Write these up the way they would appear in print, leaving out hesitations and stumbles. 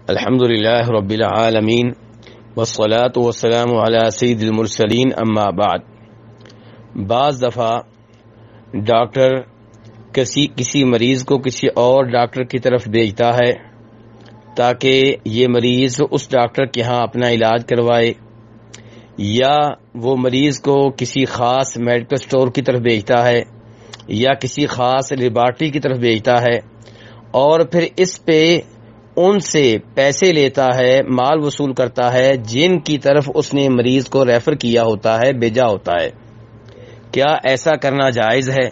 الحمدللہ رب العالمین والصلاة والسلام علی سید المرسلین اما بعد۔ بعض دفعہ ڈاکٹر کسی مریض کو کسی اور ڈاکٹر کی طرف بھیجتا ہے تاکہ یہ مریض اس ڈاکٹر کے ہاں اپنا علاج کروائے، یا وہ مریض کو کسی خاص میڈیکل سٹور کی طرف بھیجتا ہے یا کسی خاص لیبارٹری کی طرف بھیجتا ہے، اور پھر اس پہ ان سے پیسے لیتا ہے، مال وصول کرتا ہے جن کی طرف اس نے مریض کو ریفر کیا ہوتا ہے، بھیجا ہوتا ہے۔ کیا ایسا کرنا جائز ہے؟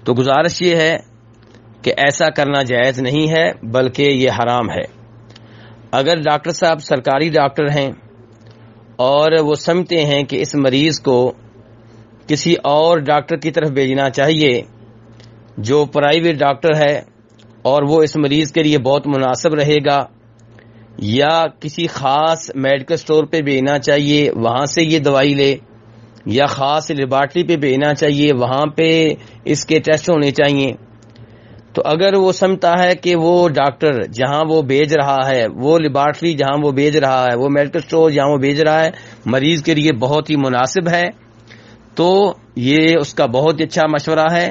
تو گزارش یہ ہے کہ ایسا کرنا جائز نہیں ہے، بلکہ یہ حرام ہے۔ اگر ڈاکٹر صاحب سرکاری ڈاکٹر ہیں اور وہ سمجھتے ہیں کہ اس مریض کو کسی اور ڈاکٹر کی طرف بھیجنا چاہیے جو پرائیویٹ ڈاکٹر ہے اور وہ اس مریض کے لیے بہت مناسب رہے گا، یا کسی خاص میڈیکل سٹور پہ بھیجنا چاہیے وہاں سے یہ دوائی لے، یا خاص لیبارٹری پہ بھیجنا چاہیے وہاں پہ اس کے ٹیسٹ ہونے چاہیے، تو اگر وہ سمجھتا ہے کہ وہ ڈاکٹر جہاں وہ بھیج رہا ہے، وہ لیبارٹری جہاں وہ بھیج رہا ہے، وہ میڈیکل سٹور جہاں وہ بھیج رہا ہے مریض کے لیے بہت ہی مناسب ہے، تو یہ اس کا بہت اچھا مشورہ ہے،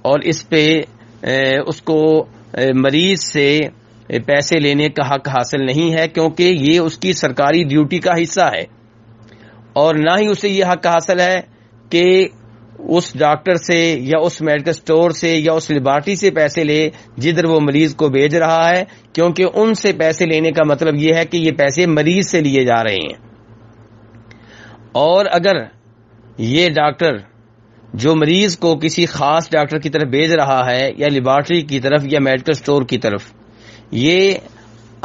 اور اس پہ اس کو مریض سے پیسے لینے کا حق حاصل نہیں ہے، کیونکہ یہ اس کی سرکاری ڈیوٹی کا حصہ ہے، اور نہ ہی اسے یہ حق حاصل ہے کہ اس ڈاکٹر سے یا اس میڈیکل سٹور سے یا اس لیبارٹری سے پیسے لے جدھر وہ مریض کو بھیج رہا ہے، کیونکہ ان سے پیسے لینے کا مطلب یہ ہے کہ یہ پیسے مریض سے لیے جا رہے ہیں۔ اور اگر یہ ڈاکٹر جو مریض کو کسی خاص ڈاکٹر کی طرف بھیج رہا ہے یا لیبارٹری کی طرف یا میڈیکل سٹور کی طرف، یہ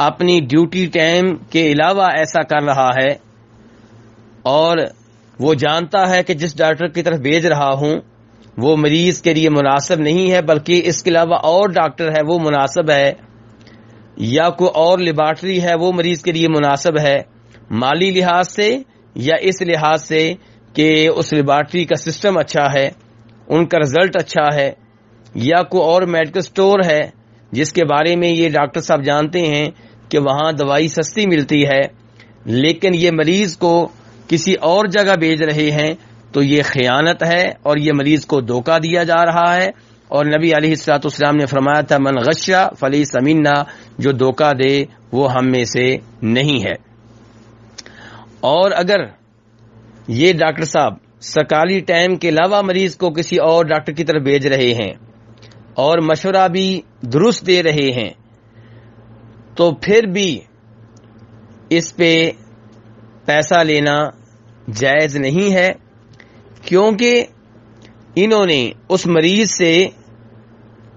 اپنی ڈیوٹی ٹائم کے علاوہ ایسا کر رہا ہے اور وہ جانتا ہے کہ جس ڈاکٹر کی طرف بھیج رہا ہوں وہ مریض کے لیے مناسب نہیں ہے، بلکہ اس کے علاوہ اور ڈاکٹر ہے وہ مناسب ہے، یا کوئی اور لیبارٹری ہے وہ مریض کے لیے مناسب ہے، مالی لحاظ سے یا اس لحاظ سے کہ اس لیبارٹری کا سسٹم اچھا ہے، ان کا رزلٹ اچھا ہے، یا کوئی اور میڈیکل سٹور ہے جس کے بارے میں یہ ڈاکٹر صاحب جانتے ہیں کہ وہاں دوائی سستی ملتی ہے، لیکن یہ مریض کو کسی اور جگہ بھیج رہے ہیں، تو یہ خیانت ہے اور یہ مریض کو دھوکہ دیا جا رہا ہے، اور نبی علیہ الصلوۃ والسلام نے فرمایا تھا من غش فلیس منا، جو دھوکہ دے وہ ہم میں سے نہیں ہے۔ اور اگر یہ ڈاکٹر صاحب سرکاری ٹائم کے علاوہ مریض کو کسی اور ڈاکٹر کی طرف بھیج رہے ہیں اور مشورہ بھی درست دے رہے ہیں، تو پھر بھی اس پہ پیسہ لینا جائز نہیں ہے، کیونکہ انہوں نے اس مریض سے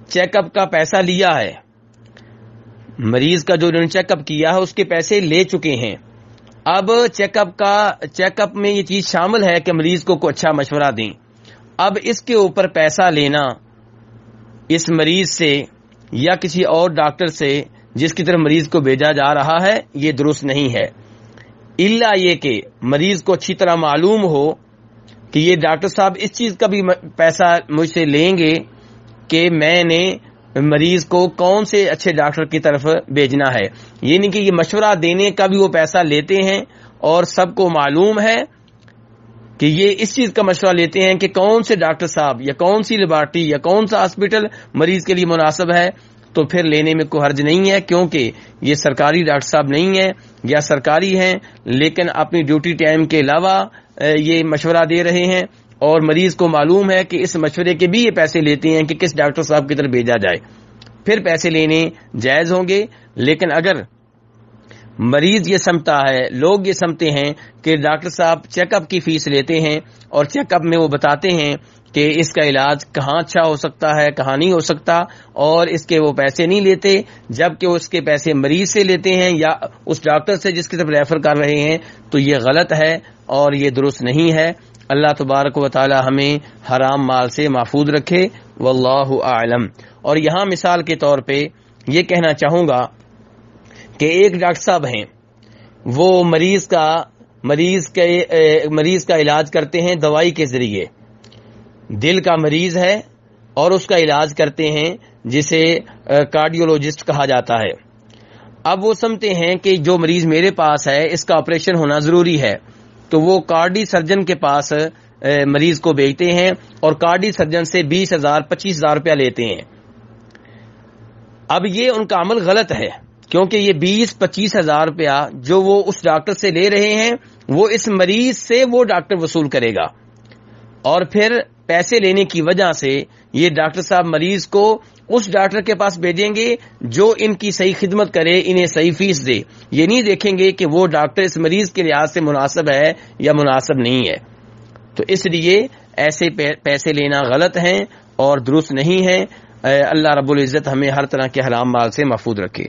چیک اپ کا پیسہ لیا ہے، مریض کا جو انہوں نے چیک اپ کیا ہے اس کے پیسے لے چکے ہیں۔ اب چیک اپ میں یہ چیز شامل ہے کہ مریض کو کوئی اچھا مشورہ دیں، اب اس کے اوپر پیسہ لینا اس مریض سے یا کسی اور ڈاکٹر سے جس کی طرف مریض کو بھیجا جا رہا ہے یہ درست نہیں ہے، الا یہ کہ مریض کو اچھی طرح معلوم ہو کہ یہ ڈاکٹر صاحب اس چیز کا بھی پیسہ مجھ سے لیں گے کہ میں نے مریض کو کون سے اچھے ڈاکٹر کی طرف بھیجنا ہے، یعنی کہ یہ مشورہ دینے کا بھی وہ پیسہ لیتے ہیں، اور سب کو معلوم ہے کہ یہ اس چیز کا مشورہ لیتے ہیں کہ کون سے ڈاکٹر صاحب یا کون سی لیبارٹری یا کون سا ہاسپٹل مریض کے لیے مناسب ہے، تو پھر لینے میں کوئی حرج نہیں ہے، کیونکہ یہ سرکاری ڈاکٹر صاحب نہیں ہیں یا سرکاری ہیں لیکن اپنی ڈیوٹی ٹائم کے علاوہ یہ مشورہ دے رہے ہیں، اور مریض کو معلوم ہے کہ اس مشورے کے بھی یہ پیسے لیتے ہیں کہ کس ڈاکٹر صاحب کی طرف بھیجا جائے، پھر پیسے لینے جائز ہوں گے۔ لیکن اگر مریض یہ سمجھتا ہے، لوگ یہ سمجھتے ہیں کہ ڈاکٹر صاحب چیک اپ کی فیس لیتے ہیں اور چیک اپ میں وہ بتاتے ہیں کہ اس کا علاج کہاں اچھا ہو سکتا ہے کہاں نہیں ہو سکتا، اور اس کے وہ پیسے نہیں لیتے، جبکہ اس کے پیسے مریض سے لیتے ہیں یا اس ڈاکٹر سے جس کی طرف ریفر کر رہے ہیں، تو یہ غلط ہے اور یہ درست نہیں ہے۔ اللہ تبارک و تعالی ہمیں حرام مال سے محفوظ رکھے، واللہ اعلم۔ اور یہاں مثال کے طور پہ یہ کہنا چاہوں گا کہ ایک ڈاکٹر صاحب ہیں، وہ مریض کا علاج کرتے ہیں دوائی کے ذریعے، دل کا مریض ہے اور اس کا علاج کرتے ہیں جسے کارڈیولوجسٹ کہا جاتا ہے۔ اب وہ سمجھتے ہیں کہ جو مریض میرے پاس ہے اس کا آپریشن ہونا ضروری ہے، تو وہ کارڈی سرجن کے پاس مریض کو بھیجتے ہیں اور کارڈی سرجن سے 20,000 25,000 روپیہ لیتے ہیں۔ اب یہ ان کا عمل غلط ہے، کیونکہ یہ 20-25,000 روپیہ جو وہ اس ڈاکٹر سے لے رہے ہیں وہ اس مریض سے وہ ڈاکٹر وصول کرے گا، اور پھر پیسے لینے کی وجہ سے یہ ڈاکٹر صاحب مریض کو اس ڈاکٹر کے پاس بھیجیں گے جو ان کی صحیح خدمت کرے، انہیں صحیح فیس دے۔ یہ نہیں دیکھیں گے کہ وہ ڈاکٹر اس مریض کے لحاظ سے مناسب ہے یا مناسب نہیں ہے۔ تو اس لیے ایسے پیسے لینا غلط ہیں اور درست نہیں ہے۔ اللہ رب العزت ہمیں ہر طرح کے حرام مال سے محفوظ رکھے۔